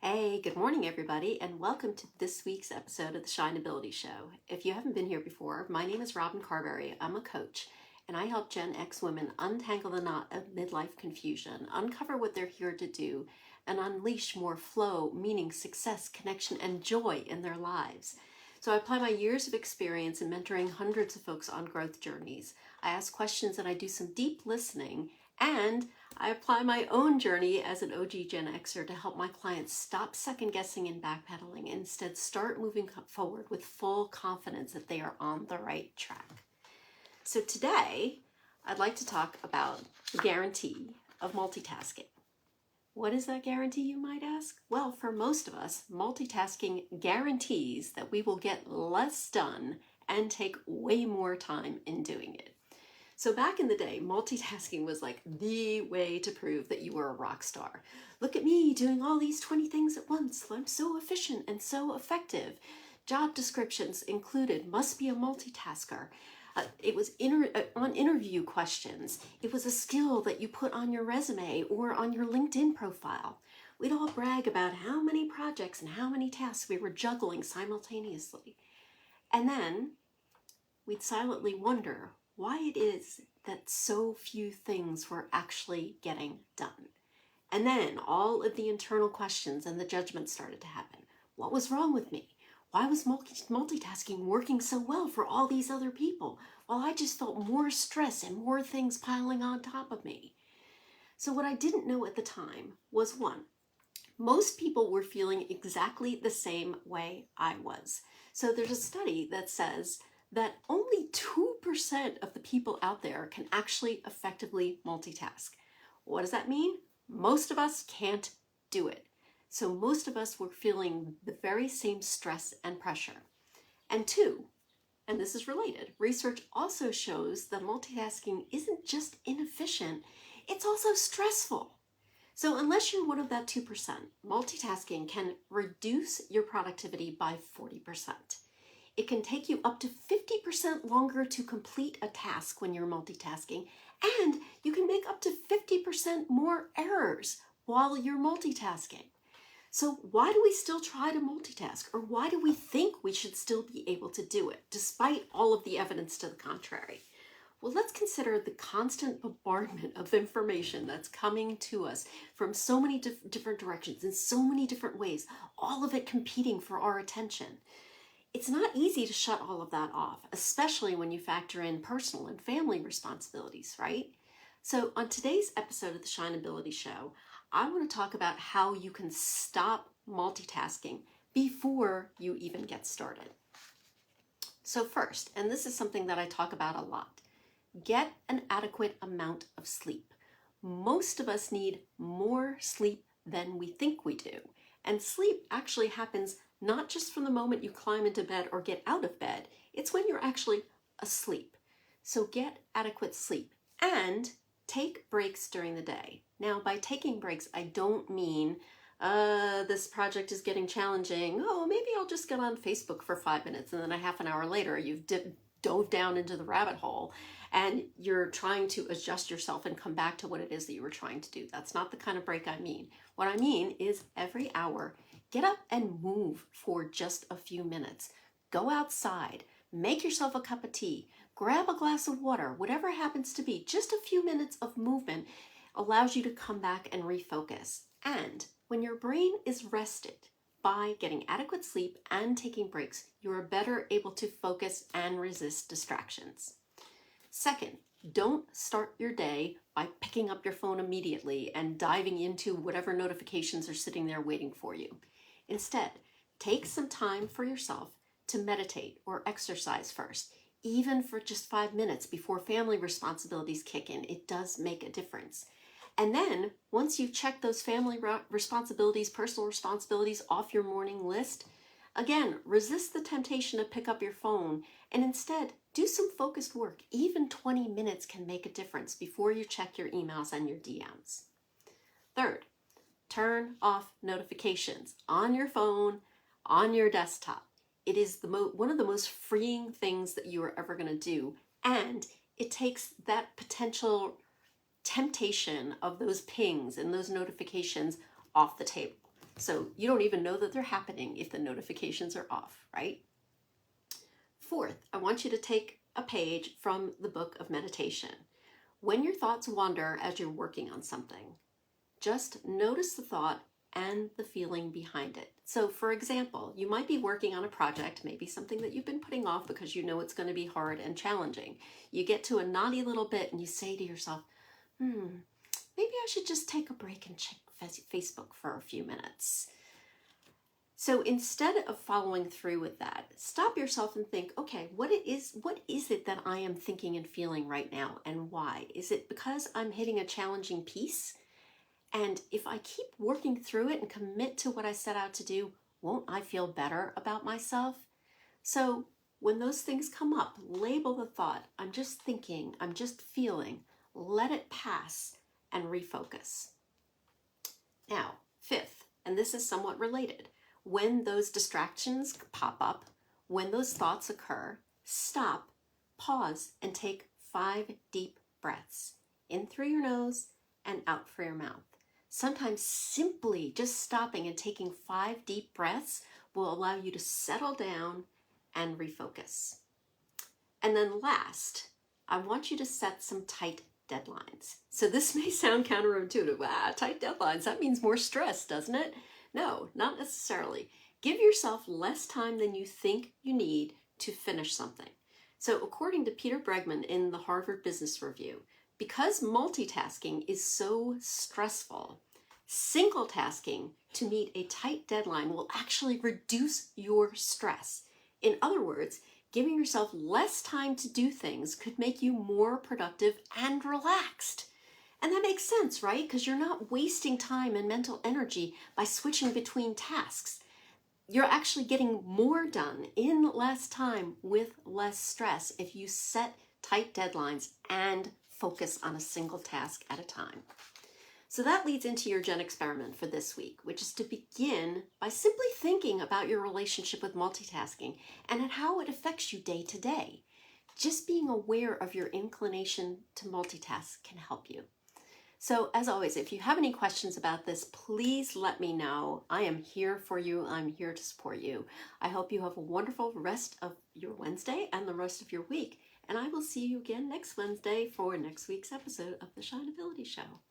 Hey, good morning, everybody, and welcome to this week's episode of the Shineability Show. If you haven't been here before, my name is Robin Carberry. I'm a coach, and I help Gen X women untangle the knot of midlife confusion, uncover what they're here to do, and unleash more flow, meaning, success, connection, and joy in their lives. So I apply my years of experience in mentoring hundreds of folks on growth journeys. I ask questions and I do some deep listening, and I apply my own journey as an OG Gen Xer to help my clients stop second guessing and backpedaling, and instead start moving forward with full confidence that they are on the right track. So today, I'd like to talk about the guarantee of multitasking. What is that guarantee, you might ask? Well, for most of us, multitasking guarantees that we will get less done and take way more time in doing it. So back in the day, multitasking was like the way to prove that you were a rock star. Look at me doing all these 20 things at once. I'm so efficient and so effective. Job descriptions included, must be a multitasker. It was on interview questions. It was a skill that you put on your resume or on your LinkedIn profile. We'd all brag about how many projects and how many tasks we were juggling simultaneously. And then we'd silently wonder why it is that so few things were actually getting done. And then all of the internal questions and the judgments started to happen. What was wrong with me? Why was multitasking working so well for all these other people, while I just felt more stress and more things piling on top of me? So what I didn't know at the time was, one, most people were feeling exactly the same way I was. So there's a study that says that only 2% of the people out there can actually effectively multitask. What does that mean? Most of us can't do it. So most of us were feeling the very same stress and pressure. And two, and this is related, research also shows that multitasking isn't just inefficient, it's also stressful. So unless you're one of that 2%, multitasking can reduce your productivity by 40%. It can take you up to 50% longer to complete a task when you're multitasking, and you can make up to 50% more errors while you're multitasking. So why do we still try to multitask, or why do we think we should still be able to do it, despite all of the evidence to the contrary? Well, let's consider the constant bombardment of information that's coming to us from so many different directions in so many different ways, all of it competing for our attention. It's not easy to shut all of that off, especially when you factor in personal and family responsibilities, right? So on today's episode of the Shineability Show, I want to talk about how you can stop multitasking before you even get started. So first, and this is something that I talk about a lot, get an adequate amount of sleep. Most of us need more sleep than we think we do. And sleep actually happens not just from the moment you climb into bed or get out of bed, it's when you're actually asleep. So get adequate sleep and take breaks during the day. Now, by taking breaks, I don't mean this project is getting challenging. Oh, maybe I'll just get on Facebook for 5 minutes, and then a half an hour later you've dove down into the rabbit hole and you're trying to adjust yourself and come back to what it is that you were trying to do. That's not the kind of break I mean. What I mean is every hour, get up and move for just a few minutes. Go outside, make yourself a cup of tea, grab a glass of water, whatever happens to be. Just a few minutes of movement allows you to come back and refocus. And when your brain is rested by getting adequate sleep and taking breaks, you are better able to focus and resist distractions. Second, don't start your day by picking up your phone immediately and diving into whatever notifications are sitting there waiting for you. Instead, take some time for yourself to meditate or exercise first, even for just 5 minutes before family responsibilities kick in. It does make a difference. And then once you've checked those family responsibilities, personal responsibilities off your morning list, again, resist the temptation to pick up your phone and instead do some focused work. Even 20 minutes can make a difference before you check your emails and your DMs. Third, turn off notifications on your phone, on your desktop. It is one of the most freeing things that you are ever going to do, and it takes that potential temptation of those pings and those notifications off the table. So you don't even know that they're happening if the notifications are off, right? Fourth, I want you to take a page from the book of meditation. When your thoughts wander as you're working on something, just notice the thought and the feeling behind it. So for example, you might be working on a project, maybe something that you've been putting off because you know it's going to be hard and challenging. You get to a knotty little bit and you say to yourself, maybe I should just take a break and check Facebook for a few minutes. So instead of following through with that, stop yourself and think, okay, what is it that I am thinking and feeling right now, and why? Is it because I'm hitting a challenging piece? And if I keep working through it and commit to what I set out to do, won't I feel better about myself? So when those things come up, label the thought, I'm just thinking, I'm just feeling, let it pass and refocus. Now, fifth, and this is somewhat related, when those distractions pop up, when those thoughts occur, stop, pause, and take 5 deep breaths. In through your nose and out through your mouth. Sometimes simply just stopping and taking 5 deep breaths will allow you to settle down and refocus. And then last, I want you to set some tight deadlines. So this may sound counterintuitive. Tight deadlines, that means more stress, doesn't it? No, not necessarily. Give yourself less time than you think you need to finish something. So according to Peter Bregman in the Harvard Business Review, because multitasking is so stressful, single tasking to meet a tight deadline will actually reduce your stress. In other words, giving yourself less time to do things could make you more productive and relaxed. And that makes sense, right? Because you're not wasting time and mental energy by switching between tasks. You're actually getting more done in less time with less stress if you set tight deadlines and focus on a single task at a time. So that leads into your Gen experiment for this week, which is to begin by simply thinking about your relationship with multitasking and how it affects you day to day. Just being aware of your inclination to multitask can help you. So as always, if you have any questions about this, please let me know. I am here for you. I'm here to support you. I hope you have a wonderful rest of your Wednesday and the rest of your week. And I will see you again next Wednesday for next week's episode of The Shineability Show.